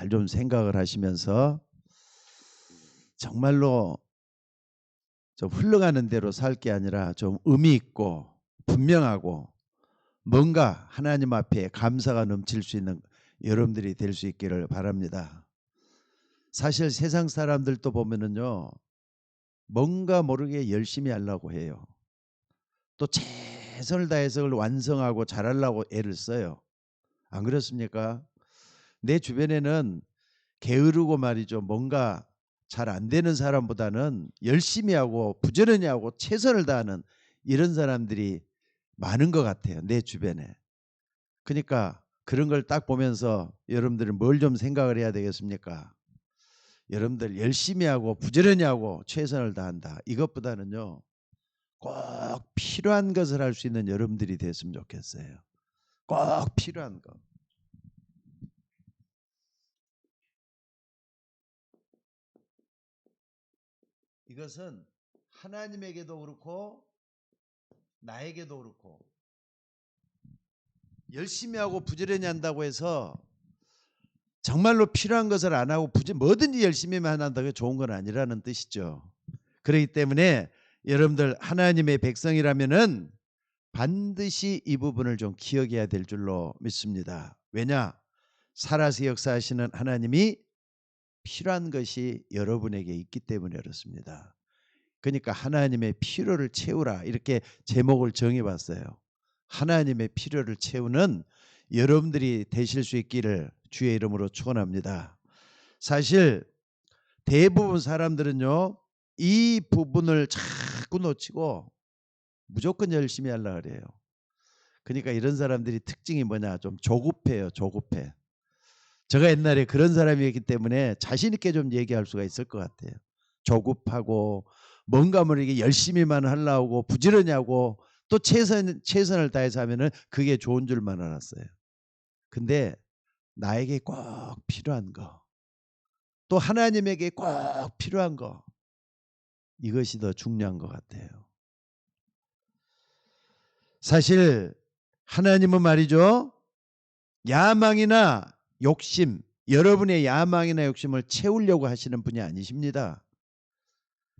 잘 좀 생각을 하시면서 정말로 좀 흘러가는 대로 살 게 아니라 좀 의미 있고 분명하고 뭔가 하나님 앞에 감사가 넘칠 수 있는 여러분들이 될 수 있기를 바랍니다. 사실 세상 사람들도 보면은요, 뭔가 모르게 열심히 하려고 해요. 또 최선을 다해서 그걸 완성하고 잘하려고 애를 써요. 안 그렇습니까? 내 주변에는 게으르고 말이죠, 뭔가 잘 안 되는 사람보다는 열심히 하고 부지런히 하고 최선을 다하는 이런 사람들이 많은 것 같아요, 내 주변에. 그러니까 그런 걸 딱 보면서 여러분들은 뭘 좀 생각을 해야 되겠습니까? 여러분들 열심히 하고 부지런히 하고 최선을 다한다, 이것보다는요, 꼭 필요한 것을 할 수 있는 여러분들이 됐으면 좋겠어요. 꼭 필요한 것. 이것은 하나님에게도 그렇고 나에게도 그렇고, 열심히 하고 부지런히 한다고 해서 정말로 필요한 것을 안 하고 뭐든지 열심히만 한다고 좋은 건 아니라는 뜻이죠. 그렇기 때문에 여러분들 하나님의 백성이라면은 반드시 이 부분을 좀 기억해야 될 줄로 믿습니다. 왜냐? 살아서 역사하시는 하나님이 필요한 것이 여러분에게 있기 때문에 그렇습니다. 그러니까 하나님의 필요를 채우라, 이렇게 제목을 정해봤어요. 하나님의 필요를 채우는 여러분들이 되실 수 있기를 주의 이름으로 축원합니다. 사실 대부분 사람들은요, 이 부분을 자꾸 놓치고 무조건 열심히 하려고 그래요. 그러니까 이런 사람들이 특징이 뭐냐, 좀 조급해요. 조급해. 제가 옛날에 그런 사람이었기 때문에 자신 있게 좀 얘기할 수가 있을 것 같아요. 조급하고 뭔가 모르게 열심히만 하려고 부지런히 하고 또 최선을 다해서 하면은 그게 좋은 줄만 알았어요. 근데 나에게 꼭 필요한 거, 또 하나님에게 꼭 필요한 거, 이것이 더 중요한 것 같아요. 사실 하나님은 말이죠, 야망이나 욕심, 여러분의 야망이나 욕심을 채우려고 하시는 분이 아니십니다.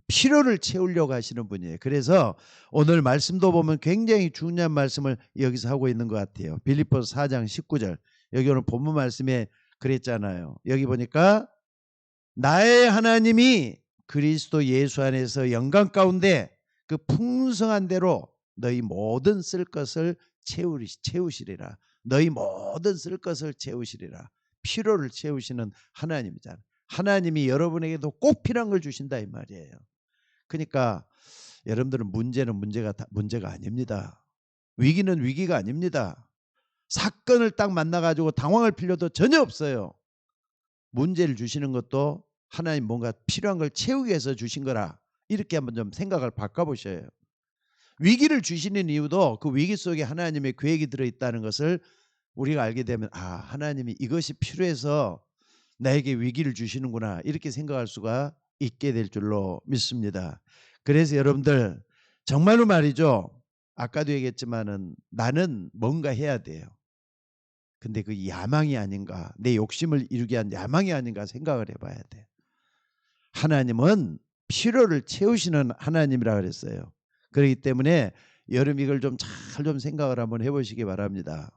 필요를 채우려고 하시는 분이에요. 그래서 오늘 말씀도 보면 굉장히 중요한 말씀을 여기서 하고 있는 것 같아요. 빌립보서 4장 19절. 여기 오늘 본문 말씀에 그랬잖아요. 여기 보니까 나의 하나님이 그리스도 예수 안에서 영광 가운데 그 풍성한 대로 너희 모든 쓸 것을 채우시리라. 너희 모든 쓸 것을 채우시리라. 필요를 채우시는 하나님이잖아요. 하나님이 여러분에게도 꼭 필요한 걸 주신다 이 말이에요. 그러니까 여러분들은 문제가 아닙니다. 위기는 위기가 아닙니다. 사건을 딱 만나가지고 당황할 필요도 전혀 없어요. 문제를 주시는 것도 하나님 뭔가 필요한 걸 채우기 위해서 주신 거라, 이렇게 한번 좀 생각을 바꿔보셔요. 위기를 주시는 이유도 그 위기 속에 하나님의 계획이 들어있다는 것을 우리가 알게 되면, 아, 하나님이 이것이 필요해서 나에게 위기를 주시는구나, 이렇게 생각할 수가 있게 될 줄로 믿습니다. 그래서 여러분들 정말로 말이죠, 아까도 얘기했지만은 나는 뭔가 해야 돼요. 근데 그 야망이 아닌가, 내 욕심을 이루기 위한 야망이 아닌가 생각을 해봐야 돼. 하나님은 필요를 채우시는 하나님이라 그랬어요. 그렇기 때문에 여러분 이걸 좀 잘 좀 생각을 한번 해보시기 바랍니다.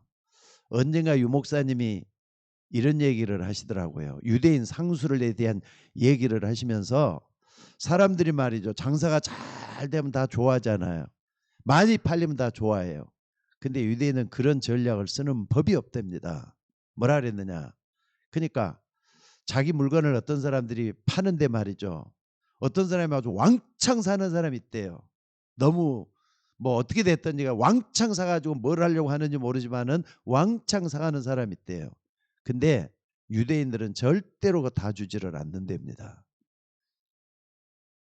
언젠가 유목사님이 이런 얘기를 하시더라고요. 유대인 상술에 대한 얘기를 하시면서 사람들이 말이죠, 장사가 잘 되면 다 좋아하잖아요. 많이 팔리면 다 좋아해요. 근데 유대인은 그런 전략을 쓰는 법이 없답니다. 뭐라 그랬느냐, 그러니까 자기 물건을 어떤 사람들이 파는데 말이죠, 어떤 사람이 아주 왕창 사는 사람이 있대요. 너무 뭐 어떻게 됐던지가 왕창 사가지고 뭘 하려고 하는지 모르지만은 왕창 사가는 사람이 있대요. 근데 유대인들은 절대로 그거 다 주지를 않는답니다.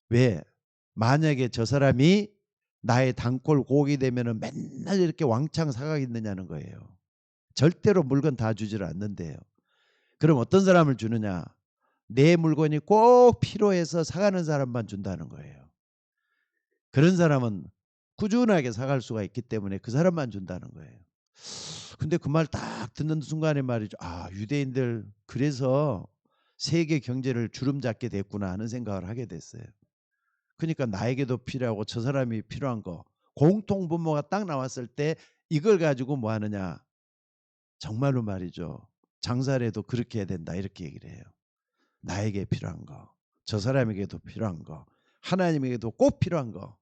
왜? 만약에 저 사람이 나의 단골 고객이 되면은 맨날 이렇게 왕창 사가겠느냐는 거예요. 절대로 물건 다 주지를 않는데요. 그럼 어떤 사람을 주느냐? 내 물건이 꼭 필요해서 사가는 사람만 준다는 거예요. 그런 사람은 꾸준하게 사갈 수가 있기 때문에 그 사람만 준다는 거예요. 근데 그 말 딱 듣는 순간에 말이죠. '아 유대인들 그래서 세계 경제를 주름잡게 됐구나.' 하는 생각을 하게 됐어요. 그러니까 나에게도 필요하고 저 사람이 필요한 거 공통 분모가 딱 나왔을 때 이걸 가지고 뭐 하느냐. 정말로 말이죠. "장사를 해도 그렇게 해야 된다." 이렇게 얘기를 해요. 나에게 필요한 거, 저 사람에게도 필요한 거, 하나님에게도 꼭 필요한 거.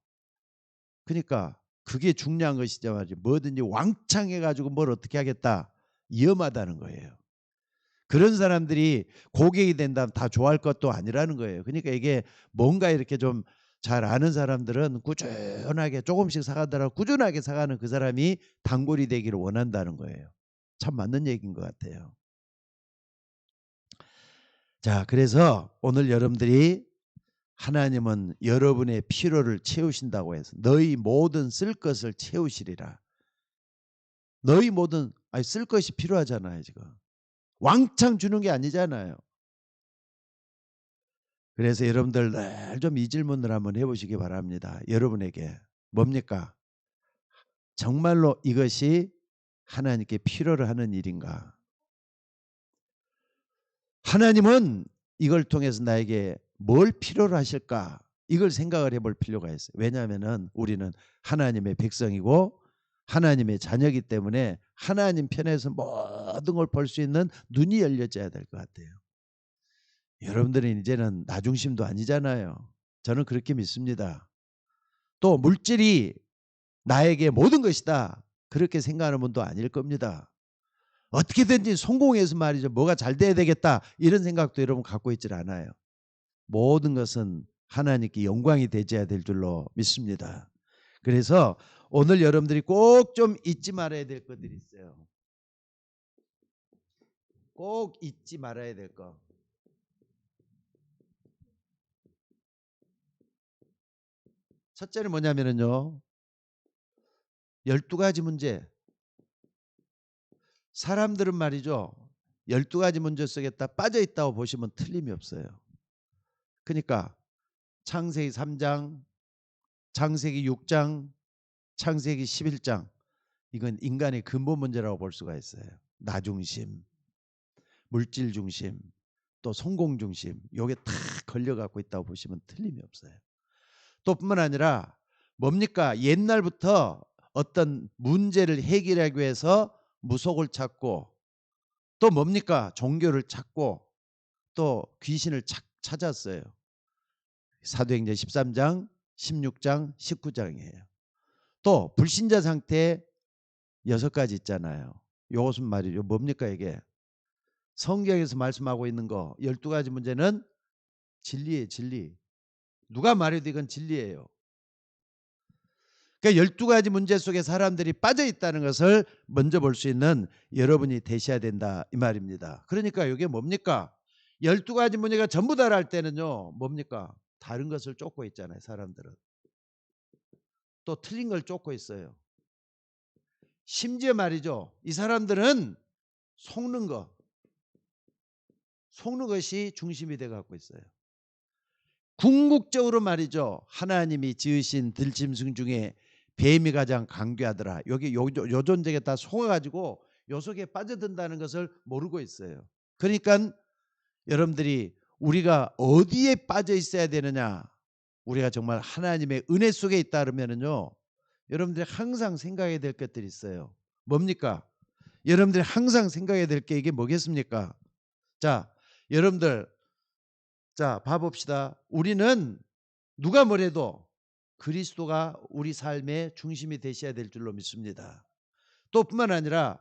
그러니까 그게 중요한 것이지 말이지 뭐든지 왕창 해 가지고 뭘 어떻게 하겠다. 위험하다는 거예요. 그런 사람들이 고객이 된다면 다 좋아할 것도 아니라는 거예요. 그러니까 이게 뭔가 이렇게 좀 잘 아는 사람들은 꾸준하게 조금씩 사가더라도 꾸준하게 사가는 그 사람이 단골이 되기를 원한다는 거예요. 참 맞는 얘기인 것 같아요. 자, 그래서 오늘 여러분들이 하나님은 여러분의 필요를 채우신다고 해서 너희 모든 쓸 것을 채우시리라. 너희 모든 쓸 것이 필요하잖아요, 지금. 왕창 주는 게 아니잖아요. 그래서 여러분들 늘 좀 이 질문을 한번 해 보시기 바랍니다. 여러분에게 뭡니까? 정말로 이것이 하나님께 필요로 하는 일인가? 하나님은 이걸 통해서 나에게 뭘 필요로 하실까? 이걸 생각을 해볼 필요가 있어요. 왜냐하면은 우리는 하나님의 백성이고 하나님의 자녀이기 때문에 하나님 편에서 모든 걸 볼 수 있는 눈이 열려져야 될 것 같아요. 여러분들은 이제는 나 중심도 아니잖아요. 저는 그렇게 믿습니다. 또 물질이 나에게 모든 것이다. 그렇게 생각하는 분도 아닐 겁니다. 어떻게든지 성공해서 말이죠. 뭐가 잘 돼야 되겠다. 이런 생각도 여러분 갖고 있질 않아요. 모든 것은 하나님께 영광이 되져야 될 줄로 믿습니다. 그래서 오늘 여러분들이 꼭 좀 잊지 말아야 될 것들이 있어요. 꼭 잊지 말아야 될 거. 첫째는 뭐냐면요. 12가지 문제. 사람들은 말이죠. 12가지 문제 속에 다 빠져 있다고 보시면 틀림이 없어요. 그러니까 창세기 3장, 창세기 6장, 창세기 11장 이건 인간의 근본 문제라고 볼 수가 있어요. 나 중심, 물질 중심, 또 성공 중심 요게 다 걸려갖고 있다고 보시면 틀림이 없어요. 또 뿐만 아니라 뭡니까? 옛날부터 어떤 문제를 해결하기 위해서 무속을 찾고 또 뭡니까? 종교를 찾고 또 귀신을 찾았어요. 사도행전 13장, 16장, 19장이에요. 또 불신자 상태 6가지 있잖아요. 요것은 말이죠. 뭡니까 이게? 성경에서 말씀하고 있는 거 12가지 문제는 진리예요. 진리. 누가 말해도 이건 진리예요. 그러니까 12가지 문제 속에 사람들이 빠져 있다는 것을 먼저 볼 수 있는 여러분이 되셔야 된다 이 말입니다. 그러니까 이게 뭡니까? 12가지 문제가 전부 다를 할 때는요. 뭡니까? 다른 것을 쫓고 있잖아요. 사람들은. 또 틀린 걸 쫓고 있어요. 심지어 말이죠. 이 사람들은 속는 거, 속는 것이 중심이 돼 갖고 있어요. 궁극적으로 말이죠. 하나님이 지으신 들짐승 중에 뱀이 가장 강귀하더라. 여기 요 존재가 다 속아가지고 요 속에 빠져든다는 것을 모르고 있어요. 그러니까 여러분들이 우리가 어디에 빠져 있어야 되느냐. 우리가 정말 하나님의 은혜 속에 있다 그러면은요. 여러분들이 항상 생각해야 될 것들이 있어요. 뭡니까? 여러분들이 항상 생각해야 될 게 이게 뭐겠습니까? 자, 여러분들 자, 봐봅시다. 우리는 누가 뭐래도 그리스도가 우리 삶의 중심이 되셔야 될 줄로 믿습니다. 또 뿐만 아니라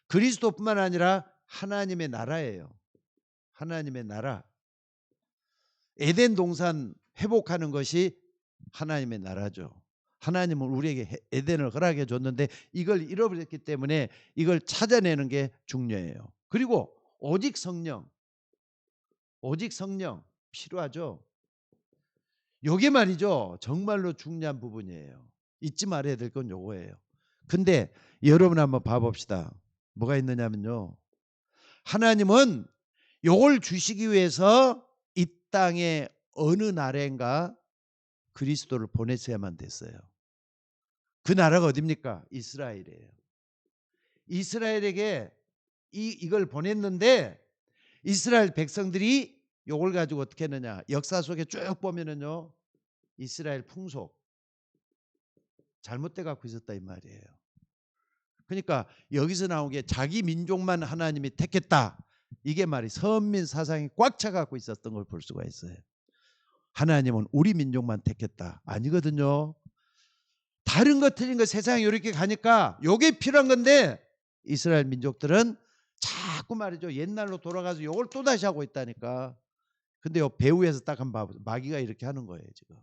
그리스도뿐만 아니라 하나님의 나라예요. 하나님의 나라. 에덴 동산 회복하는 것이 하나님의 나라죠. 하나님은 우리에게 에덴을 허락해 줬는데 이걸 잃어버렸기 때문에 이걸 찾아내는 게 중요해요. 그리고 오직 성령 필요하죠. 요게 말이죠. 정말로 중요한 부분이에요. 잊지 말아야 될 건 요거예요. 근데 여러분 한번 봐봅시다. 뭐가 있느냐면요. 하나님은 요걸 주시기 위해서 이 땅에 어느 나라인가 그리스도를 보내셔야만 됐어요. 그 나라가 어딥니까? 이스라엘이에요. 이스라엘에게 이걸 보냈는데 이스라엘 백성들이 요걸 가지고 어떻게 했느냐. 역사 속에 쭉 보면은요. 이스라엘 풍속 잘못돼 갖고 있었다 이 말이에요. 그러니까 여기서 나온 게 자기 민족만 하나님이 택했다. 이게 말이 선민 사상이 꽉 차 갖고 있었던 걸 볼 수가 있어요. 하나님은 우리 민족만 택했다. 아니거든요. 다른 거 틀린 거 세상에 이렇게 가니까 요게 필요한 건데 이스라엘 민족들은 자꾸 말이죠. 옛날로 돌아가서 요걸 또다시 하고 있다니까. 근데 요 배후에서 딱 한번 봐보세요. 마귀가 이렇게 하는 거예요 지금.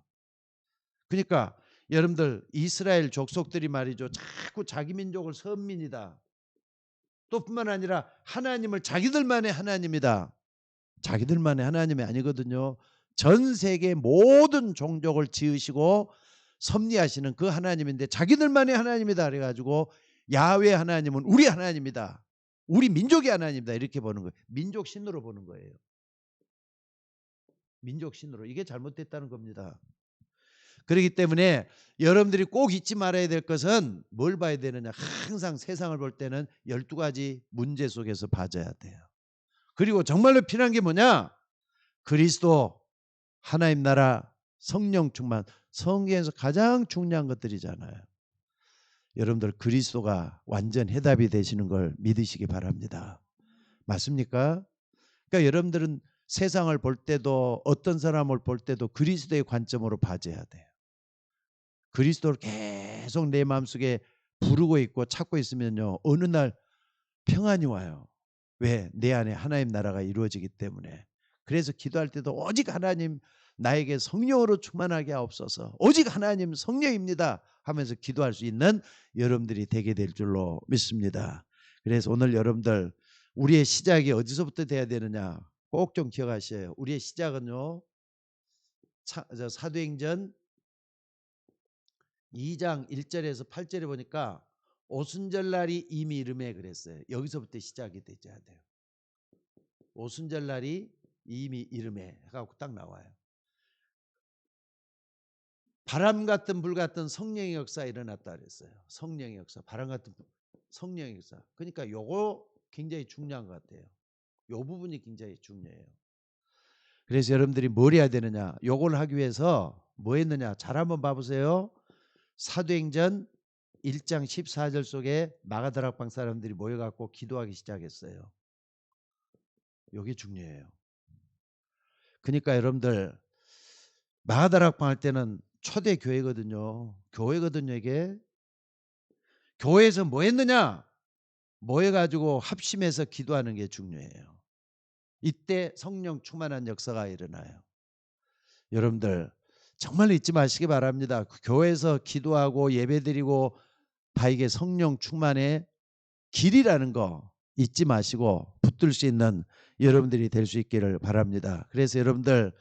그러니까 여러분들 이스라엘 족속들이 말이죠. 자꾸 자기 민족을 선민이다. 또 뿐만 아니라 하나님을 자기들만의 하나님이다. 자기들만의 하나님이 아니거든요. 전 세계 모든 종족을 지으시고 섭리하시는 그 하나님인데 자기들만의 하나님이다 그래가지고 야훼 하나님은 우리 하나님이다. 우리 민족의 하나님이다. 이렇게 보는 거예요. 민족신으로 보는 거예요. 민족신으로. 이게 잘못됐다는 겁니다. 그렇기 때문에 여러분들이 꼭 잊지 말아야 될 것은 뭘 봐야 되느냐. 항상 세상을 볼 때는 12가지 문제 속에서 봐줘야 돼요. 그리고 정말로 필요한 게 뭐냐. 그리스도, 하나님 나라, 성령 충만. 성경에서 가장 중요한 것들이잖아요. 여러분들 그리스도가 완전 해답이 되시는 걸 믿으시기 바랍니다. 맞습니까? 그러니까 여러분들은 세상을 볼 때도 어떤 사람을 볼 때도 그리스도의 관점으로 봐줘야 돼요. 그리스도를 계속 내 마음속에 부르고 있고 찾고 있으면요. 어느 날 평안이 와요. 왜? 내 안에 하나님 나라가 이루어지기 때문에. 그래서 기도할 때도 오직 하나님 나에게 성령으로 충만하게 하옵소서. 오직 하나님 성령입니다 하면서 기도할 수 있는 여러분들이 되게 될 줄로 믿습니다. 그래서 오늘 여러분들 우리의 시작이 어디서부터 돼야 되느냐 꼭 좀 기억하셔요. 우리의 시작은요. 사도행전 2장 1절에서 8절에 보니까 오순절날이 이미 이름에 그랬어요. 여기서부터 시작이 되어야 돼요. 오순절날이 이미 이름에 해갖고 딱 나와요. 바람 같은 불 같은 성령의 역사 일어났다 그랬어요. 성령의 역사, 바람 같은 성령의 역사. 그러니까 요거 굉장히 중요한 것 같아요. 요 부분이 굉장히 중요해요. 그래서 여러분들이 뭘 해야 되느냐? 요걸 하기 위해서 뭐 했느냐? 잘 한번 봐보세요. 사도행전 1장 14절 속에 마가다락방 사람들이 모여갖고 기도하기 시작했어요. 요게 중요해요. 그러니까 여러분들 마가다락방 할 때는 초대 교회거든요. 교회거든요 이게. 교회에서 뭐 했느냐? 모여가지고 합심해서 기도하는 게 중요해요. 이때 성령 충만한 역사가 일어나요. 여러분들 정말 잊지 마시기 바랍니다. 교회에서 기도하고 예배드리고 다 이게 성령 충만의 길이라는 거 잊지 마시고 붙들 수 있는 여러분들이 될 수 있기를 바랍니다. 그래서 여러분들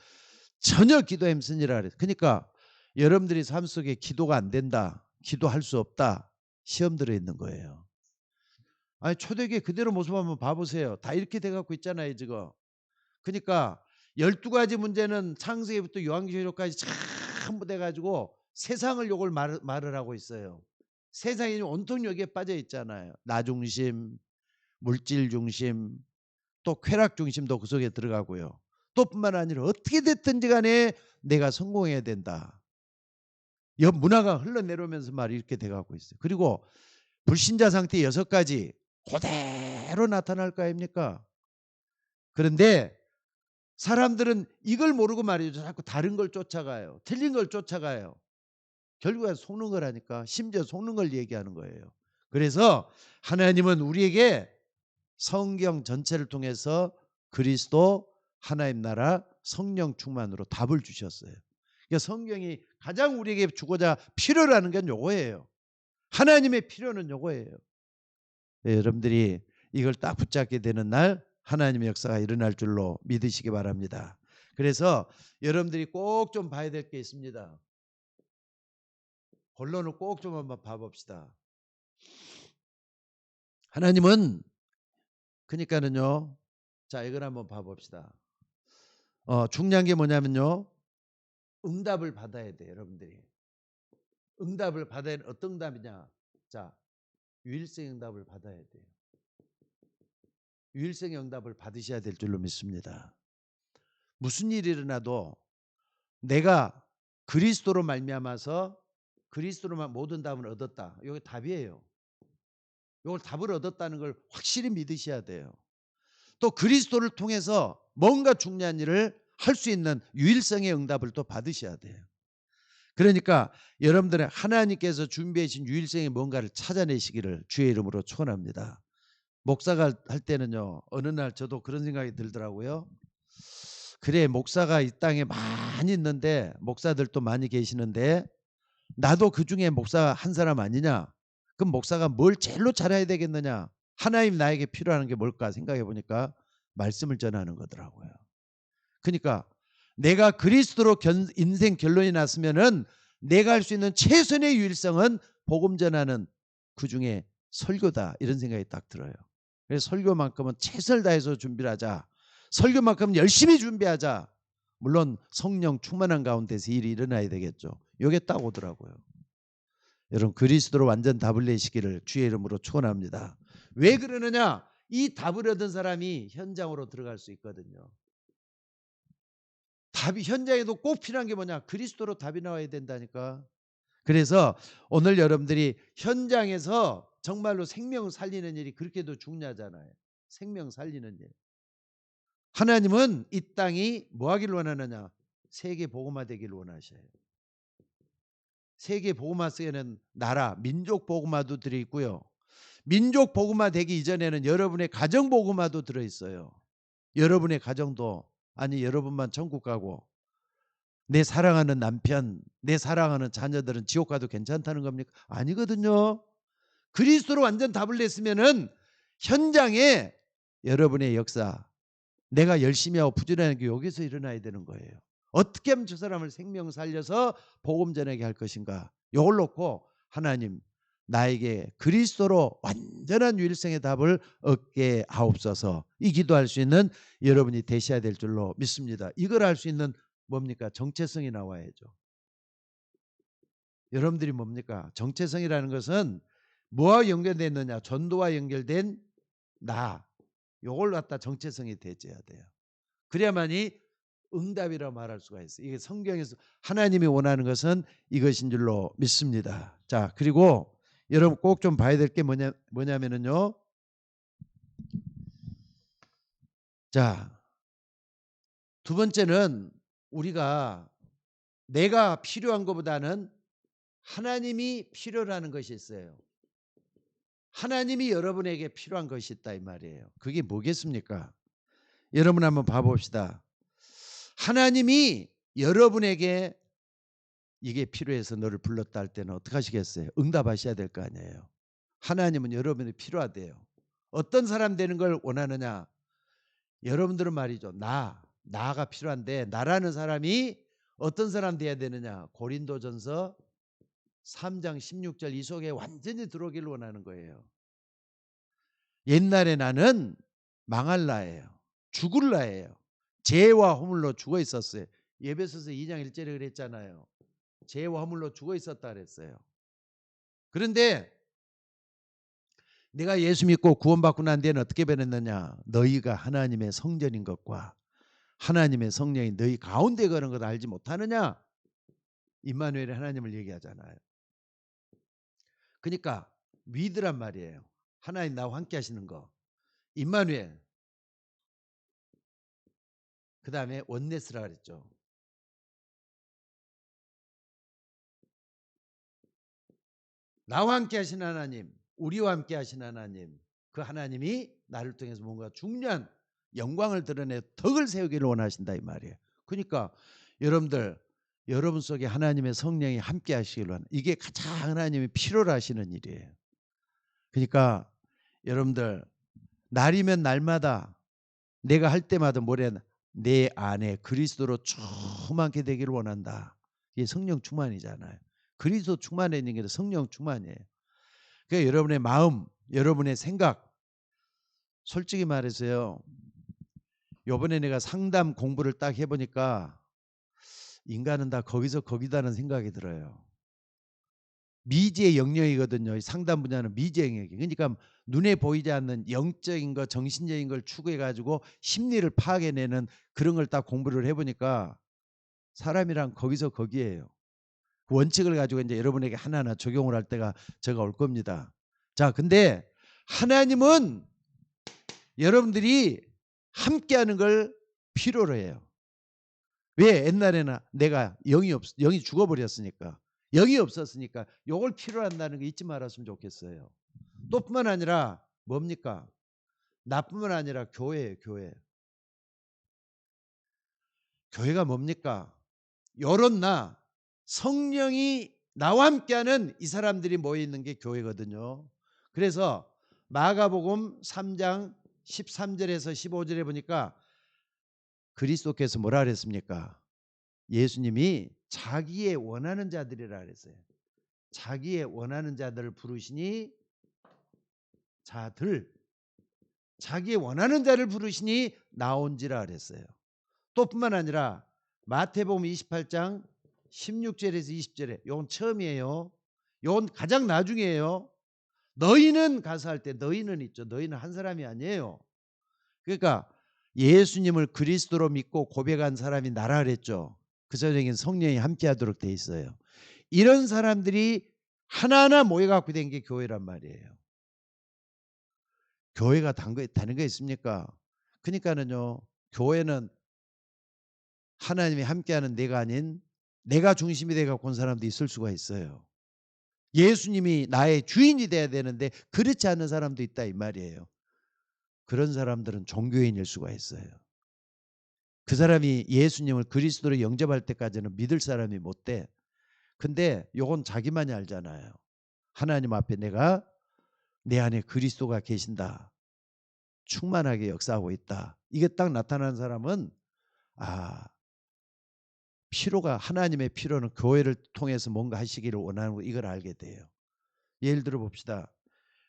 전혀 기도 힘쓰니라 그래요. 그러니까 여러분들이 삶 속에 기도가 안 된다. 기도할 수 없다. 시험 들어 있는 거예요. 아니 초대교회 그대로 모습 한번 봐보세요. 다 이렇게 돼갖고 있잖아요 지금. 그러니까 12가지 문제는 창세기부터 요한계시록까지 전부 돼가지고 세상을 요걸 말을 하고 있어요. 세상이 온통 여기에 빠져 있잖아요. 나 중심, 물질 중심, 또 쾌락 중심도 그 속에 들어가고요. 또 뿐만 아니라 어떻게 됐든지 간에 내가 성공해야 된다. 옆 문화가 흘러내려오면서 말이 이렇게 돼가고 있어요. 그리고 불신자 상태 6가지 그대로 나타날 거 아닙니까? 그런데 사람들은 이걸 모르고 말이죠. 자꾸 다른 걸 쫓아가요. 틀린 걸 쫓아가요. 결국에 속는 거라니까. 심지어 속는 걸 얘기하는 거예요. 그래서 하나님은 우리에게 성경 전체를 통해서 그리스도 하나님 나라 성령 충만으로 답을 주셨어요. 그러니까 성경이 가장 우리에게 주고자 필요로 하는 건 요거예요. 하나님의 필요는 요거예요. 네, 여러분들이 이걸 딱 붙잡게 되는 날 하나님의 역사가 일어날 줄로 믿으시기 바랍니다. 그래서 여러분들이 꼭 좀 봐야 될 게 있습니다. 본론을 꼭 좀 한번 봐봅시다. 하나님은 그러니까는요. 자 이걸 한번 봐봅시다. 중요한 게 뭐냐면요. 응답을 받아야 돼요. 여러분들이. 응답을 받아야 어떤 응답이냐. 자 유일성 응답을 받아야 돼요. 유일성 응답을 받으셔야 될 줄로 믿습니다. 무슨 일이 일어나도 내가 그리스도로 말미암아서 그리스도로만 모든 답을 얻었다. 이게 답이에요. 이걸 답을 얻었다는 걸 확실히 믿으셔야 돼요. 또 그리스도를 통해서 뭔가 중요한 일을 할 수 있는 유일성의 응답을 또 받으셔야 돼요. 그러니까 여러분들의 하나님께서 준비해 주신 유일성의 뭔가를 찾아내시기를 주의 이름으로 축원합니다. 목사가 할 때는요, 어느 날 저도 그런 생각이 들더라고요. 그래, 목사가 이 땅에 많이 있는데, 목사들도 많이 계시는데 나도 그중에 목사 한 사람 아니냐? 그럼 목사가 뭘 제일로 잘해야 되겠느냐? 하나님 나에게 필요한 게 뭘까 생각해 보니까 말씀을 전하는 거더라고요. 그러니까 내가 그리스도로 인생 결론이 났으면은 내가 할 수 있는 최선의 유일성은 복음 전하는 그중에 설교다, 이런 생각이 딱 들어요. 그래서 설교만큼은 최선을 다해서 준비를 하자. 설교만큼 열심히 준비하자. 물론 성령 충만한 가운데서 일이 일어나야 되겠죠. 이게 딱 오더라고요. 여러분, 그리스도로 완전 답을 내시기를 주의 이름으로 축원합니다. 왜 그러느냐? 이 답을 얻은 사람이 현장으로 들어갈 수 있거든요. 답이 현장에도 꼭 필요한 게 뭐냐? 그리스도로 답이 나와야 된다니까. 그래서 오늘 여러분들이 현장에서 정말로 생명을 살리는 일이 그렇게도 중요하잖아요. 생명 살리는 일. 하나님은 이 땅이 뭐 하기를 원하느냐? 세계 복음화되기를 원하셔요. 세계 복음화 속에는 나라, 민족 복음화도 들어있고요. 민족 복음화 되기 이전에는 여러분의 가정 복음화도 들어있어요. 여러분의 가정도, 아니 여러분만 천국 가고 내 사랑하는 남편, 내 사랑하는 자녀들은 지옥 가도 괜찮다는 겁니까? 아니거든요. 그리스도로 완전 답을 냈으면은 현장에 여러분의 역사, 내가 열심히 하고 부지런하게 여기서 일어나야 되는 거예요. 어떻게 하면 저 사람을 생명 살려서 복음 전하게 할 것인가? 이걸 놓고 하나님, 나에게 그리스도로 완전한 유일성의 답을 얻게 하옵소서. 이 기도할 수 있는 여러분이 되셔야 될 줄로 믿습니다. 이걸 할 수 있는 뭡니까? 정체성이 나와야죠. 여러분들이 뭡니까? 정체성이라는 것은 뭐와 연결됐느냐? 전도와 연결된 나. 요걸 갖다 정체성이 되어야 돼요. 그래야만이 응답이라고 말할 수가 있어요. 이게 성경에서 하나님이 원하는 것은 이것인 줄로 믿습니다. 자, 그리고 여러분 꼭 좀 봐야 될 게 뭐냐면은요. 자, 두 번째는 우리가 내가 필요한 것보다는 하나님이 필요라는 것이 있어요. 하나님이 여러분에게 필요한 것이 있다 이 말이에요. 그게 뭐겠습니까? 여러분 한번 봐봅시다. 하나님이 여러분에게 이게 필요해서 너를 불렀다 할 때는 어떻게 하시겠어요? 응답하셔야 될 거 아니에요. 하나님은 여러분이 필요하대요. 어떤 사람 되는 걸 원하느냐? 여러분들은 말이죠. 나가 필요한데 나라는 사람이 어떤 사람 돼야 되느냐? 고린도전서 3장 16절 이 속에 완전히 들어오기를 원하는 거예요. 옛날에 나는 망할 나예요. 죽을 나예요. 죄와 허물로 죽어 있었어요. 에베소서 2장 1절에 그랬잖아요. 죄와 허물로 죽어 있었다 그랬어요. 그런데 내가 예수 믿고 구원받고 난 뒤에는 어떻게 변했느냐? 너희가 하나님의 성전인 것과 하나님의 성령이 너희 가운데 거는 것 알지 못하느냐? 임마누엘의 하나님을 얘기하잖아요. 그러니까 위드란 말이에요. 하나님 나와 함께 하시는 거. 임마누엘. 그 다음에 원네스라 그랬죠. 나와 함께 하신 하나님, 우리와 함께 하신 하나님, 그 하나님이 나를 통해서 뭔가 중요한 영광을 드러내 덕을 세우기를 원하신다 이 말이에요. 그러니까 여러분들, 여러분 속에 하나님의 성령이 함께 하시기를 원하는, 이게 가장 하나님이 필요로 하시는 일이에요. 그러니까 여러분들, 날이면 날마다 내가 할 때마다 뭐래, 내 안에 그리스도로 충만하게 되기를 원한다. 이게 성령 충만이잖아요. 그리스도 충만해 있는 게 성령 충만이에요. 그러니까 여러분의 마음, 여러분의 생각, 솔직히 말해서요. 요번에 내가 상담 공부를 딱 해보니까 인간은 다 거기서 거기다는 생각이 들어요. 미지의 영역이거든요. 상담 분야는 미지의 영역이. 그러니까 눈에 보이지 않는 영적인 거, 정신적인 걸 추구해 가지고 심리를 파악해내는 그런 걸 딱 공부를 해보니까 사람이란 거기서 거기에요. 그 원칙을 가지고 이제 여러분에게 하나하나 적용을 할 때가 제가 올 겁니다. 자, 근데 하나님은 여러분들이 함께하는 걸 필요로 해요. 왜? 옛날에는 내가 영이 죽어버렸으니까, 영이 없었으니까 요걸 필요로 한다는 거 잊지 말았으면 좋겠어요. 또 뿐만 아니라 뭡니까? 나뿐만 아니라 교회예요. 교회가 뭡니까? 요런 성령이 나와 함께하는 이 사람들이 모여있는 게 교회거든요. 그래서 마가복음 3장 13절에서 15절에 보니까 그리스도께서 뭐라 그랬습니까? 예수님이 자기의 원하는 자들이라 그랬어요. 자기의 원하는 자들을 부르시니 자기의 원하는 자를 부르시니 나온지라 그랬어요. 또 뿐만 아니라 마태복음 28장 16절에서 20절에 이건 처음이에요. 이건 가장 나중이에요. 너희는 가서 할 때 너희는 있죠. 너희는 한 사람이 아니에요. 그러니까 예수님을 그리스도로 믿고 고백한 사람이 나라 그랬죠. 그 사람에게는 성령이 함께하도록 돼 있어요. 이런 사람들이 하나하나 모여갖고 된 게 교회란 말이에요. 교회가 다른 거 있습니까? 그러니까는요. 교회는 하나님이 함께하는 내가 아닌 내가 중심이 돼갖고 온 사람도 있을 수가 있어요. 예수님이 나의 주인이 돼야 되는데 그렇지 않은 사람도 있다 이 말이에요. 그런 사람들은 종교인일 수가 있어요. 그 사람이 예수님을 그리스도로 영접할 때까지는 믿을 사람이 못 돼. 근데 요건 자기만이 알잖아요. 하나님 앞에 내가 내 안에 그리스도가 계신다. 충만하게 역사하고 있다. 이게 딱 나타난 사람은 하나님의 필요는 교회를 통해서 뭔가 하시기를 원하는 거 이걸 알게 돼요. 예를 들어 봅시다.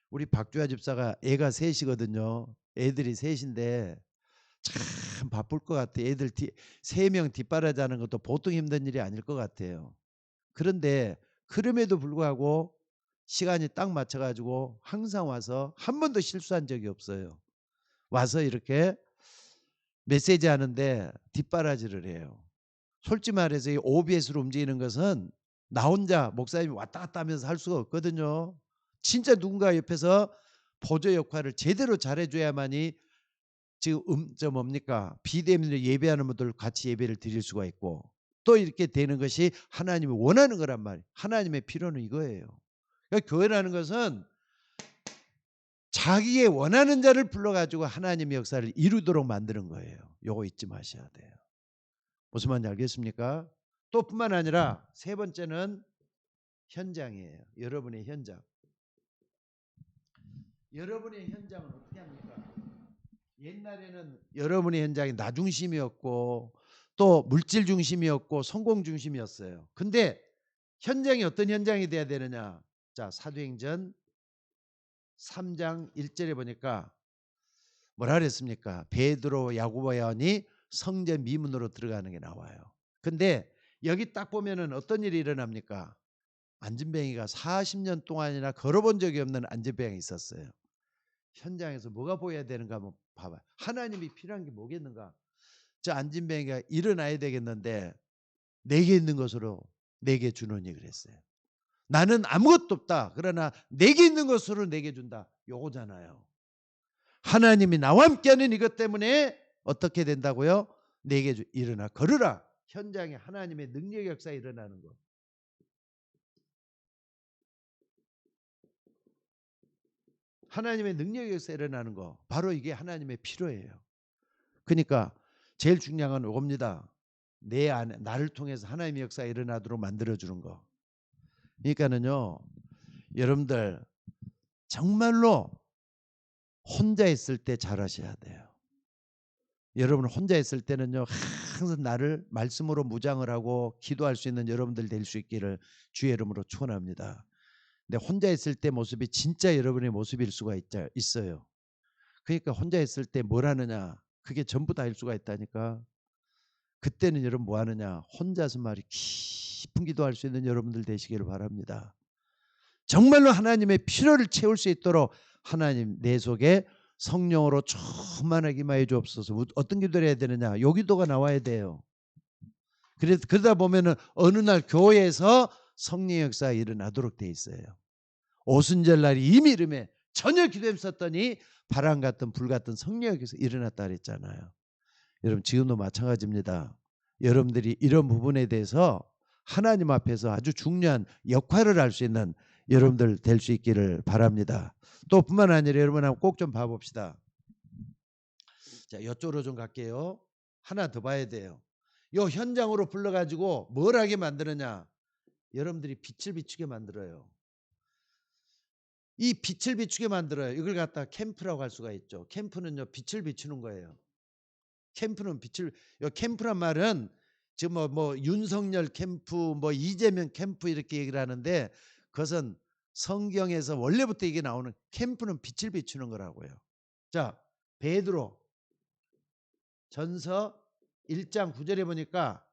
우리 박주아 집사가 애가 셋이거든요. 애들이 셋인데 참 바쁠 것 같아. 애들 3명 뒷바라지하는 것도 보통 힘든 일이 아닐 것 같아요. 그런데 그럼에도 불구하고 시간이 딱 맞춰가지고 항상 와서 한 번도 실수한 적이 없어요. 와서 이렇게 메시지 하는데 뒷바라지를 해요. 솔직히 말해서 이 OBS로 움직이는 것은 나 혼자 목사님이 왔다 갔다 하면서 할 수가 없거든요. 진짜 누군가 옆에서 보조 역할을 제대로 잘해줘야만이 지금 비대면으로 예배하는 분들 같이 예배를 드릴 수가 있고 또 이렇게 되는 것이 하나님이 원하는 거란 말이에요. 하나님의 필요는 이거예요. 그러니까 교회라는 것은 자기의 원하는 자를 불러가지고 하나님의 역사를 이루도록 만드는 거예요. 요거 잊지 마셔야 돼요. 무슨 말인지 알겠습니까? 또 뿐만 아니라 세 번째는 현장이에요. 여러분의 현장. 여러분의 현장은 어떻게 합니까? 옛날에는 여러분의 현장이 나 중심이었고 또 물질 중심이었고 성공 중심이었어요. 근데 현장이 어떤 현장이 돼야 되느냐? 자, 사도행전 3장 1절에 보니까 뭐라 그랬습니까? 베드로, 야고보, 요한이 성전 미문으로 들어가는 게 나와요. 근데 여기 딱 보면은 어떤 일이 일어납니까? 안진뱅이가 40년 동안이나 걸어본 적이 없는 안진뱅이 있었어요. 현장에서 뭐가 보여야 되는가 한번 봐봐요. 하나님이 필요한 게 뭐겠는가? 저 안진뱅이가 일어나야 되겠는데 내게 있는 것으로 내게 주노니 그랬어요. 나는 아무것도 없다. 그러나 내게 있는 것으로 내게 준다. 요거잖아요. 하나님이 나와 함께하는 이것 때문에 어떻게 된다고요? 내게 일어나 걸으라. 현장에 하나님의 능력 역사에 일어나는 것. 하나님의 능력 역사에 일어나는 거. 바로 이게 하나님의 필요예요. 그러니까 제일 중요한 건 이겁니다. 내 안에 나를 통해서 하나님의 역사가 일어나도록 만들어주는 거. 그러니까는요. 여러분들 정말로 혼자 있을 때 잘하셔야 돼요. 여러분 혼자 있을 때는요. 항상 나를 말씀으로 무장을 하고 기도할 수 있는 여러분들 될 수 있기를 주의 이름으로 축원합니다. 근데 혼자 있을 때 모습이 진짜 여러분의 모습일 수가 있어요. 그러니까 혼자 있을 때 뭘 하느냐. 그게 전부 다일 수가 있다니까. 그때는 여러분 뭐 하느냐. 혼자서 말이 깊은 기도할 수 있는 여러분들 되시기를 바랍니다. 정말로 하나님의 필요를 채울 수 있도록 하나님 내 속에 성령으로 충만하게 임하여 주옵소서. 어떤 기도를 해야 되느냐? 요 기도가 나와야 돼요. 그러다 보면은 어느 날 교회에서 성령의 역사가 일어나도록 돼 있어요. 오순절 날이 이미 이름에 전혀 기도 없었더니 바람 같은 불 같은 성령의 역사가 일어났다 그랬잖아요. 여러분 지금도 마찬가지입니다. 여러분들이 이런 부분에 대해서 하나님 앞에서 아주 중요한 역할을 할 수 있는 여러분들 될 수 있기를 바랍니다. 또 뿐만 아니라 여러분 한번 꼭 좀 봐봅시다. 자, 이쪽으로 좀 갈게요. 하나 더 봐야 돼요. 요 현장으로 불러가지고 뭘 하게 만드느냐? 여러분들이 빛을 비추게 만들어요. 이 빛을 비추게 만들어요. 이걸 갖다 캠프라고 할 수가 있죠. 캠프는요 빛을 비추는 거예요. 캠프는 빛을, 요 캠프란 말은 지금 뭐 윤석열 캠프, 뭐 이재명 캠프 이렇게 얘기를 하는데 그것은 성경에서 원래부터 이게 나오는 캠프는 빛을 비추는 거라고요. 자, 베드로 전서 1장 9절에 보니까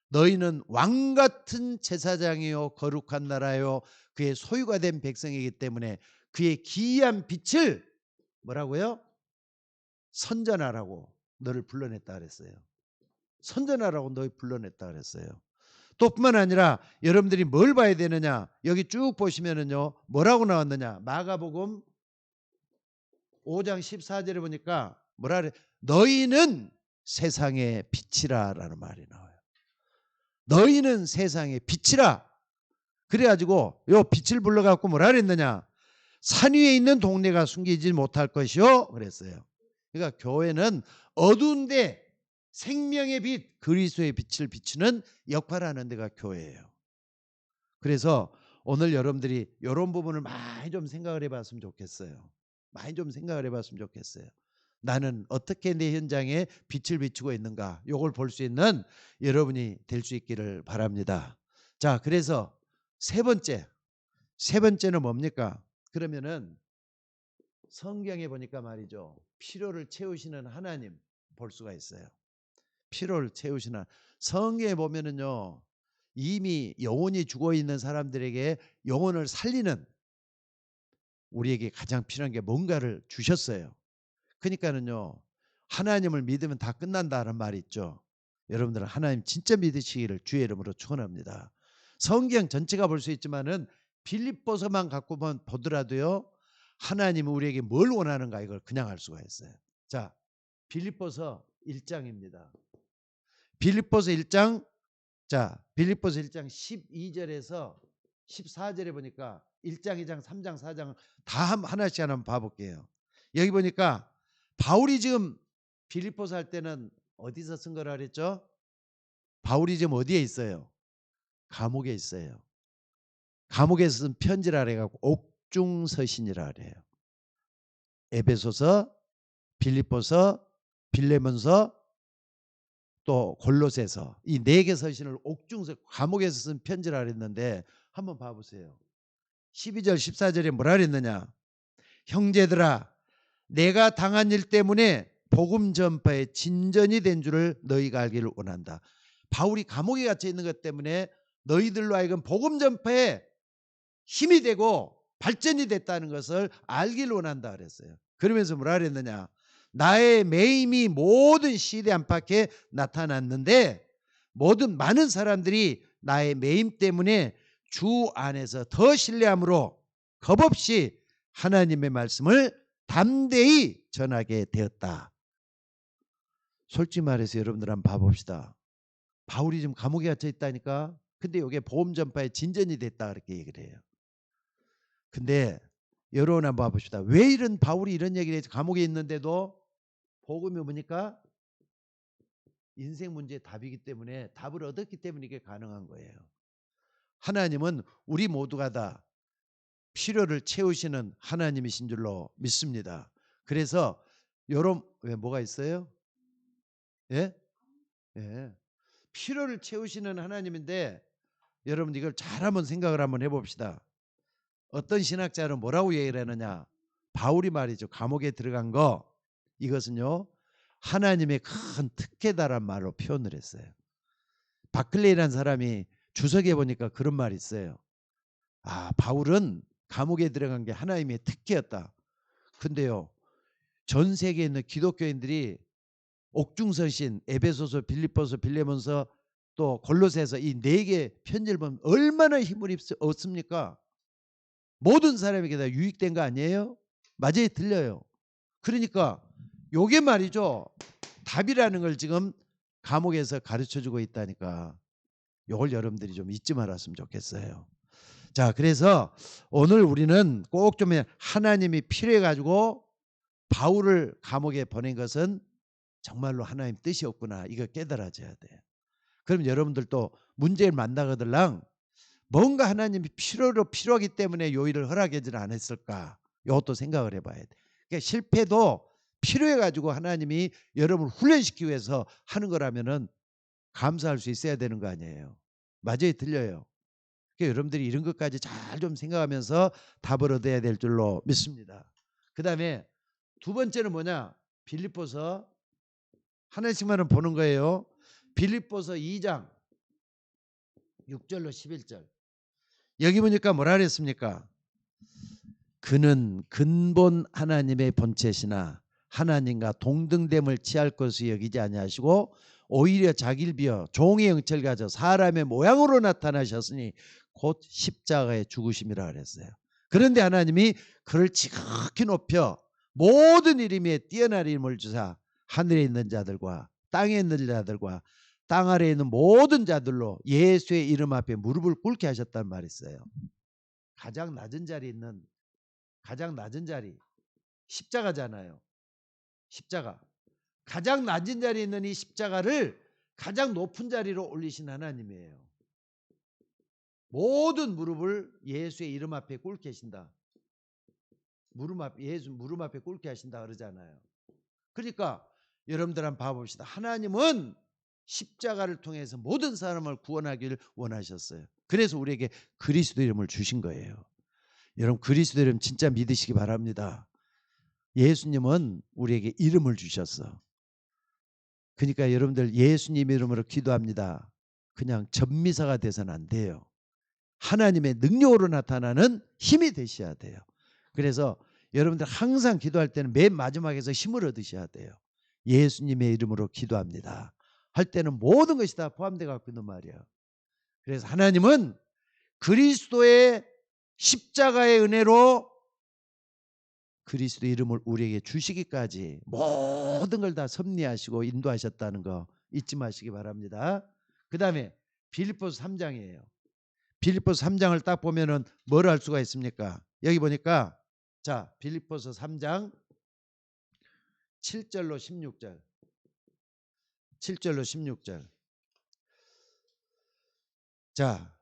너희는 왕같은 제사장이요 거룩한 나라요 그의 소유가 된 백성이기 때문에 그의 기이한 빛을 뭐라고요? 선전하라고 너를 불러냈다 그랬어요. 선전하라고 너희 불러냈다 그랬어요. 또 뿐만 아니라 여러분들이 뭘 봐야 되느냐? 여기 쭉 보시면은요 뭐라고 나왔느냐? 마가복음 5장 14절에 보니까 뭐라 그래? 너희는 세상의 빛이라 라는 말이 나와요. 너희는 세상의 빛이라. 그래가지고 요 빛을 불러갖고 뭐라 그랬느냐? 산 위에 있는 동네가 숨기지 못할 것이요 그랬어요. 그러니까 교회는 어두운데 생명의 빛, 그리스도의 빛을 비추는 역할을 하는 데가 교회예요. 그래서 오늘 여러분들이 이런 부분을 많이 좀 생각을 해봤으면 좋겠어요. 많이 좀 생각을 해봤으면 좋겠어요. 나는 어떻게 내 현장에 빛을 비추고 있는가, 이걸 볼 수 있는 여러분이 될 수 있기를 바랍니다. 자, 그래서 세 번째는 뭡니까? 그러면은 성경에 보니까 말이죠, 필요를 채우시는 하나님 볼 수가 있어요. 필요를 채우시는, 성경에 보면은요 이미 영혼이 죽어 있는 사람들에게 영혼을 살리는, 우리에게 가장 필요한 게 뭔가를 주셨어요. 그러니까는요 하나님을 믿으면 다 끝난다는 말이 있죠. 여러분들은 하나님 진짜 믿으시기를 주의 이름으로 축원합니다. 성경 전체가 볼 수 있지만은 빌립보서만 갖고 보더라도요 하나님은 우리에게 뭘 원하는가 이걸 그냥 알 수가 있어요. 자, 빌립보서 1장입니다. 빌립보서 1장, 자, 빌립보서 1장 12절에서 14절에 보니까 1장, 2장, 3장, 4장 다 하나씩 한번 봐볼게요. 여기 보니까 바울이 지금 빌립보서 할 때는 어디서 쓴 거라 그랬죠? 바울이 지금 어디에 있어요? 감옥에 있어요. 감옥에서 쓴 편지라 그래갖고 옥중서신이라 그래요. 에베소서, 빌립보서, 빌레몬서, 또 골로새서, 이 4개 서신을 옥중서, 감옥에서 쓴 편지라 그랬는데 한번 봐보세요. 12절 14절에 뭐라 그랬느냐? 형제들아, 내가 당한 일 때문에 복음 전파에 진전이 된 줄을 너희가 알기를 원한다. 바울이 감옥에 갇혀 있는 것 때문에 너희들로 하여금 복음 전파에 힘이 되고 발전이 됐다는 것을 알기를 원한다 그랬어요. 그러면서 뭐라 그랬느냐? 나의 매임이 모든 시대 안팎에 나타났는데 모든 많은 사람들이 나의 매임 때문에 주 안에서 더 신뢰함으로 겁없이 하나님의 말씀을 담대히 전하게 되었다. 솔직히 말해서 여러분들 한번 봐봅시다. 바울이 지금 감옥에 갇혀 있다니까. 근데 이게 복음 전파에 진전이 됐다 그렇게 얘기를 해요. 근데 여러분 한번 봐봅시다. 왜 이런 바울이 이런 얘기를 해서 감옥에 있는데도 복음이 뭐니까 인생 문제의 답이기 때문에, 답을 얻었기 때문에 이게 가능한 거예요. 하나님은 우리 모두가 다 필요를 채우시는 하나님이신 줄로 믿습니다. 그래서 여러분, 왜 뭐가 있어요? 예? 예. 필요를 채우시는 하나님인데 여러분 이걸 잘 한번 생각을 한번 해봅시다. 어떤 신학자는 뭐라고 얘기를 하느냐? 바울이 말이죠. 감옥에 들어간 거, 이것은요 하나님의 큰 특혜다란 말로 표현을 했어요. 바클레이라는 사람이 주석에 보니까 그런 말이 있어요. 아, 바울은 감옥에 들어간 게 하나님의 특기였다. 근데요, 전 세계에 있는 기독교인들이 옥중서신, 에베소서, 빌립보서, 빌레몬서, 또 골로새서 이 4개 편지를 보면 얼마나 힘을 얻습니까? 모든 사람에게 다 유익된 거 아니에요? 맞아요, 들려요. 그러니까 요게 말이죠, 답이라는 걸 지금 감옥에서 가르쳐주고 있다니까. 요걸 여러분들이 좀 잊지 말았으면 좋겠어요. 자, 그래서 오늘 우리는 꼭 좀 하나님이 필요해 가지고 바울을 감옥에 보낸 것은 정말로 하나님 뜻이었구나, 이거 깨달아져야 돼요. 그럼 여러분들도 문제를 만나거들랑 뭔가 하나님이 필요하기 때문에 요 일을 허락하지는 않았을까, 이것도 생각을 해봐야 돼. 그러니까 실패도 필요해 가지고 하나님이 여러분을 훈련시키기 위해서 하는 거라면은 감사할 수 있어야 되는 거 아니에요. 맞아요, 들려요. 그러니까 여러분들이 이런 것까지 잘 좀 생각하면서 답을 얻어야 될 줄로 믿습니다. 그 다음에 두 번째는 뭐냐, 빌립보서 하나씩만은 보는 거예요. 빌립보서 2장 6절로 11절. 여기 보니까 뭐라 그랬습니까? 그는 근본 하나님의 본체시나 하나님과 동등됨을 취할 것을 여기지 아니하시고 오히려 자기를 비어 종의 형체를 가져 사람의 모양으로 나타나셨으니 곧 십자가에 죽으심이라 그랬어요. 그런데 하나님이 그를 지극히 높여 모든 이름에 뛰어난 이름을 주사 하늘에 있는 자들과 땅에 있는 자들과 땅 아래에 있는 모든 자들로 예수의 이름 앞에 무릎을 꿇게 하셨단 말이 있어요. 가장 낮은 자리에 있는, 가장 낮은 자리 십자가잖아요. 십자가. 가장 낮은 자리에 있는 이 십자가를 가장 높은 자리로 올리신 하나님이에요. 모든 무릎을 예수의 이름 앞에 꿇게 하신다. 예수 무릎 앞에 꿇게 하신다 그러잖아요. 그러니까 여러분들 한번 봐봅시다. 하나님은 십자가를 통해서 모든 사람을 구원하기를 원하셨어요. 그래서 우리에게 그리스도 이름을 주신 거예요. 여러분, 그리스도 이름 진짜 믿으시기 바랍니다. 예수님은 우리에게 이름을 주셨어. 그러니까 여러분들 예수님 이름으로 기도합니다. 그냥 전미사가 돼서는 안 돼요. 하나님의 능력으로 나타나는 힘이 되셔야 돼요. 그래서 여러분들 항상 기도할 때는 맨 마지막에서 힘을 얻으셔야 돼요. 예수님의 이름으로 기도합니다 할 때는 모든 것이 다 포함되어 갖고 있는 말이에요. 그래서 하나님은 그리스도의 십자가의 은혜로 그리스도 이름을 우리에게 주시기까지 모든 걸 다 섭리하시고 인도하셨다는 거 잊지 마시기 바랍니다. 그 다음에 빌립보서 3장이에요. 빌립보서 3장을 딱 보면은 뭘 알 수가 있습니까? 여기 보니까 자, 빌립보서 3장 7절로 16절. 7절로 16절. 자,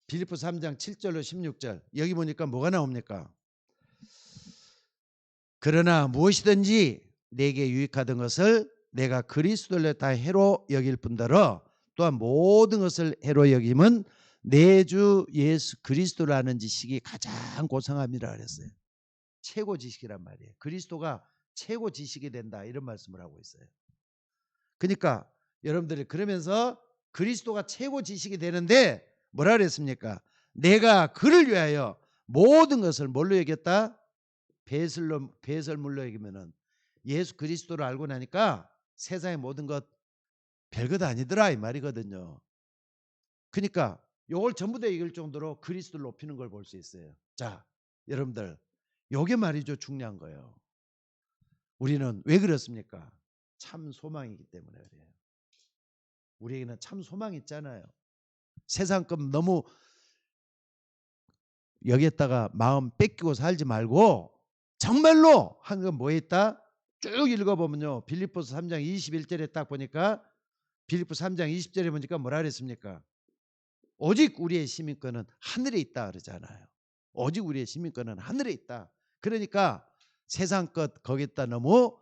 빌립보서 3장 7절로 16절. 여기 보니까 뭐가 나옵니까? 그러나 무엇이든지 내게 유익하던 것을 내가 그리스도를 다 해로 여길 뿐더러 또한 모든 것을 해로 여김은 내 주 예수 그리스도를 아는 지식이 가장 고상함이라 그랬어요. 최고 지식이란 말이에요. 그리스도가 최고 지식이 된다, 이런 말씀을 하고 있어요. 그러니까 여러분들이 그러면서 그리스도가 최고 지식이 되는데 뭐라 그랬습니까? 내가 그를 위하여 모든 것을 뭘로 여겼다? 배설물로 여기면은 예수 그리스도를 알고 나니까 세상의 모든 것 별것 아니더라, 이 말이거든요. 그러니까 요걸 전부 다 이길 정도로 그리스도를 높이는 걸 볼 수 있어요. 자, 여러분들, 요게 말이죠, 중요한 거예요. 우리는 왜 그렇습니까? 참 소망이기 때문에 그래요. 우리에게는 참 소망이 있잖아요. 세상 것 너무 여기에다가 마음 뺏기고 살지 말고 정말로 한 건 뭐에 있다? 쭉 읽어보면요, 빌립보서 3장 21절에 딱 보니까 빌립보서 3장 20절에 보니까 뭐라 그랬습니까? 오직 우리의 시민권은 하늘에 있다 그러잖아요. 오직 우리의 시민권은 하늘에 있다. 그러니까 세상 것 거기다 너무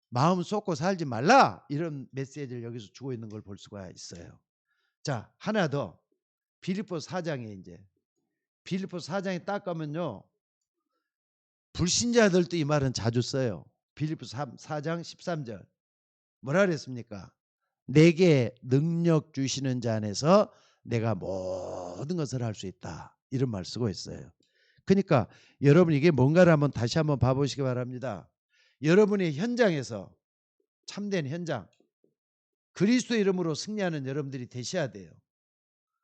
마음 쏟고 살지 말라, 이런 메시지를 여기서 주고 있는 걸 볼 수가 있어요. 자, 하나 더. 빌립보서 4장에 이제 빌립보서 4장에 딱 가면요, 불신자들도 이 말은 자주 써요. 빌립보서 4장 13절. 뭐라 그랬습니까? 내게 능력 주시는 자 안에서 내가 모든 것을 할 수 있다. 이런 말 쓰고 있어요. 그러니까 여러분 이게 뭔가를 한번 다시 한번 봐보시기 바랍니다. 여러분의 현장에서 참된 현장 그리스도 이름으로 승리하는 여러분들이 되셔야 돼요.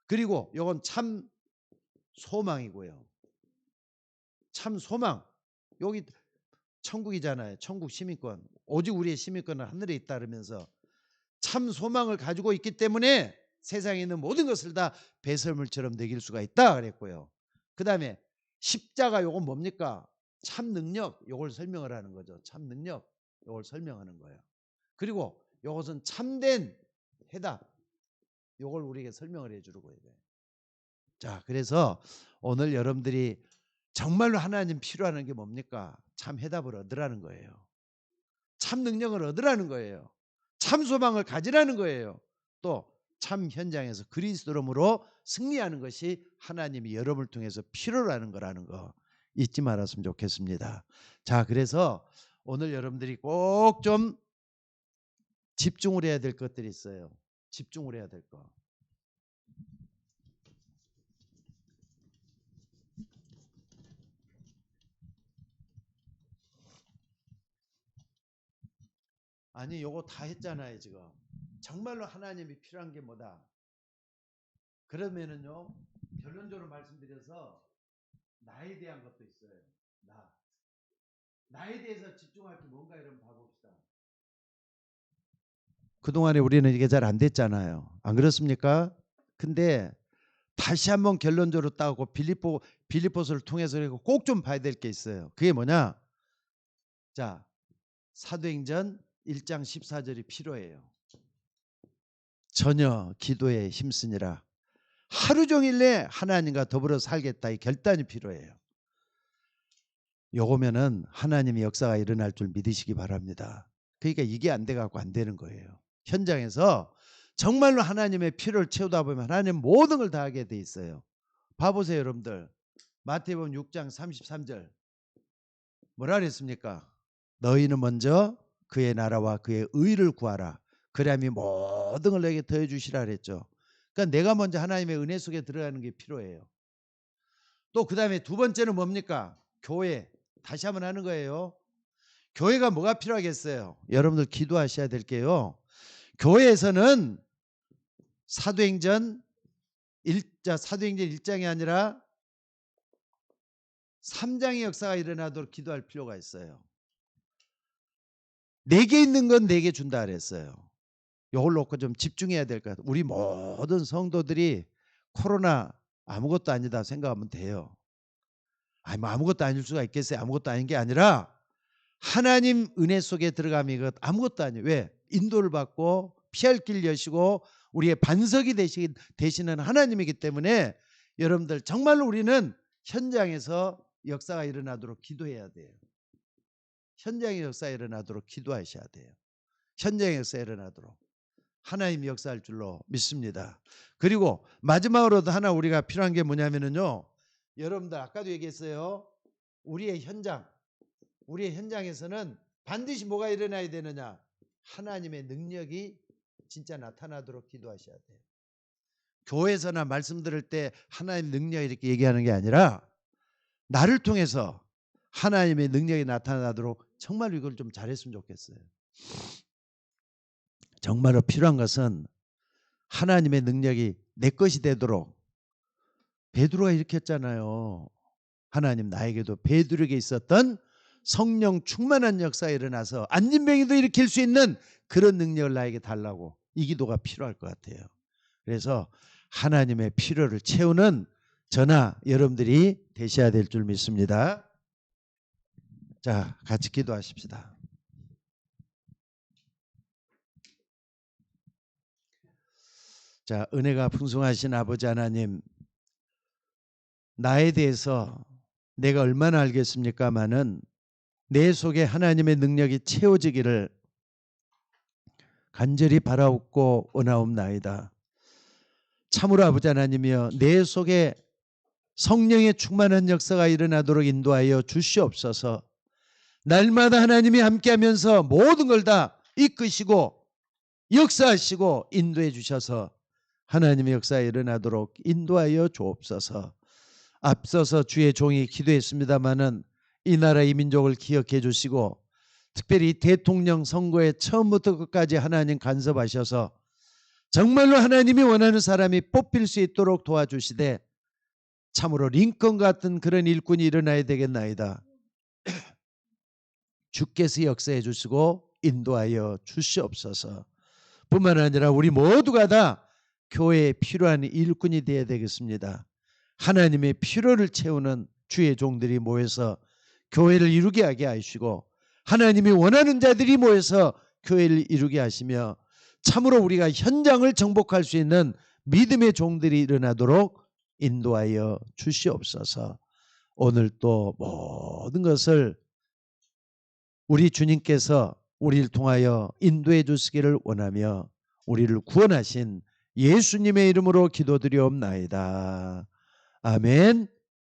그리고 이건 참 소망이고요. 참 소망. 여기 천국이잖아요. 천국 시민권. 오직 우리의 시민권은 하늘에 있다 그러면서 참 소망을 가지고 있기 때문에 세상에 있는 모든 것을 다 배설물처럼 먹일 수가 있다 그랬고요. 그 다음에 십자가 요건 뭡니까? 참 능력 요걸 설명을 하는 거죠. 참 능력 요걸 설명하는 거예요. 그리고 요것은 참된 해답 요걸 우리에게 설명을 해주는 거예요. 자, 그래서 오늘 여러분들이 정말로 하나님 필요한 게 뭡니까? 참 해답을 얻으라는 거예요. 참 능력을 얻으라는 거예요. 참 소망을 가지라는 거예요. 또 참 현장에서 그리스도로 승리하는 것이 하나님이 여러분을 통해서 필요로 하는 거라는 거 잊지 말았으면 좋겠습니다. 자, 그래서 오늘 여러분들이 꼭 좀 집중을 해야 될 것들이 있어요. 집중을 해야 될 거. 아니 요거 다 했잖아요. 지금 정말로 하나님이 필요한 게 뭐다? 그러면은요 결론적으로 말씀드려서 나에 대한 것도 있어요. 나에 대해서 집중할 게 뭔가 이런 봐봅시다. 그동안에 우리는 이게 잘 안 됐잖아요. 안 그렇습니까? 근데 다시 한번 결론적으로 따고 빌립보서를 통해서 꼭 좀 봐야 될 게 있어요. 그게 뭐냐? 자, 사도행전 1장 14절이 필요해요. 전혀 기도에 힘쓰니라. 하루 종일 내 하나님과 더불어 살겠다 이 결단이 필요해요. 요거면은 하나님의 역사가 일어날 줄 믿으시기 바랍니다. 그러니까 이게 안 돼갖고 안 되는 거예요. 현장에서 정말로 하나님의 필요를 채우다 보면 하나님 모든 걸 다 하게 돼 있어요. 봐보세요 여러분들. 마태복음 6장 33절 뭐라 그랬습니까? 너희는 먼저 그의 나라와 그의 의를 구하라. 그리하면 모든 걸 너에게 더해 주시라 그랬죠. 그러니까 내가 먼저 하나님의 은혜 속에 들어가는 게 필요해요. 또 그 다음에 두 번째는 뭡니까? 교회. 다시 한번 하는 거예요. 교회가 뭐가 필요하겠어요? 여러분들 기도하셔야 될 게요. 교회에서는 사도행전 1장이 아니라 3장의 역사가 일어나도록 기도할 필요가 있어요. 내게 있는 건 내게 준다 그랬어요. 이걸 놓고 좀 집중해야 될 것 같아요. 우리 모든 성도들이 코로나 아무것도 아니다 생각하면 돼요. 아니 뭐 아무것도 아닐 수가 있겠어요. 아무것도 아닌 게 아니라 하나님 은혜 속에 들어가면 이것 아무것도 아니에요. 왜? 인도를 받고 피할 길 여시고 우리의 반석이 되시는 하나님이기 때문에 여러분들 정말로 우리는 현장에서 역사가 일어나도록 기도해야 돼요. 현장의 역사가 일어나도록 기도하셔야 돼요. 현장의 역사가 일어나도록 하나님이 역사할 줄로 믿습니다. 그리고 마지막으로도 하나 우리가 필요한 게 뭐냐면요. 여러분들 아까도 얘기했어요. 우리의 현장에서는 반드시 뭐가 일어나야 되느냐? 하나님의 능력이 진짜 나타나도록 기도하셔야 돼요. 교회에서나 말씀 들을 때 하나님의 능력 이렇게 얘기하는 게 아니라 나를 통해서 하나님의 능력이 나타나도록 정말 이걸 좀 잘했으면 좋겠어요. 정말로 필요한 것은 하나님의 능력이 내 것이 되도록 베드로가 이렇게 했잖아요. 하나님 나에게도 베드로에게 있었던 성령 충만한 역사가 일어나서 안진병이도 일으킬 수 있는 그런 능력을 나에게 달라고 이 기도가 필요할 것 같아요. 그래서 하나님의 필요를 채우는 저나 여러분들이 되셔야 될 줄 믿습니다. 자, 같이 기도하십시다. 자, 은혜가 풍성하신 아버지 하나님, 나에 대해서 내가 얼마나 알겠습니까마는 내 속에 하나님의 능력이 채워지기를 간절히 바라옵고 원하옵나이다. 참으로 아버지 하나님이여 내 속에 성령의 충만한 역사가 일어나도록 인도하여 주시옵소서. 날마다 하나님이 함께하면서 모든 걸 다 이끄시고 역사하시고 인도해 주셔서 하나님의 역사가 일어나도록 인도하여 주옵소서. 앞서서 주의 종이 기도했습니다마는 이 나라 이 민족을 기억해 주시고 특별히 대통령 선거에 처음부터 끝까지 하나님 간섭하셔서 정말로 하나님이 원하는 사람이 뽑힐 수 있도록 도와주시되 참으로 링컨 같은 그런 일꾼이 일어나야 되겠나이다. 주께서 역사해 주시고 인도하여 주시옵소서. 뿐만 아니라 우리 모두가 다 교회에 필요한 일꾼이 되어야 되겠습니다. 하나님의 필요를 채우는 주의 종들이 모여서 교회를 이루게 하게 하시고 하나님이 원하는 자들이 모여서 교회를 이루게 하시며 참으로 우리가 현장을 정복할 수 있는 믿음의 종들이 일어나도록 인도하여 주시옵소서. 오늘 또 모든 것을 우리 주님께서 우리를 통하여 인도해 주시기를 원하며 우리를 구원하신 예수님의 이름으로 기도드리옵나이다. 아멘.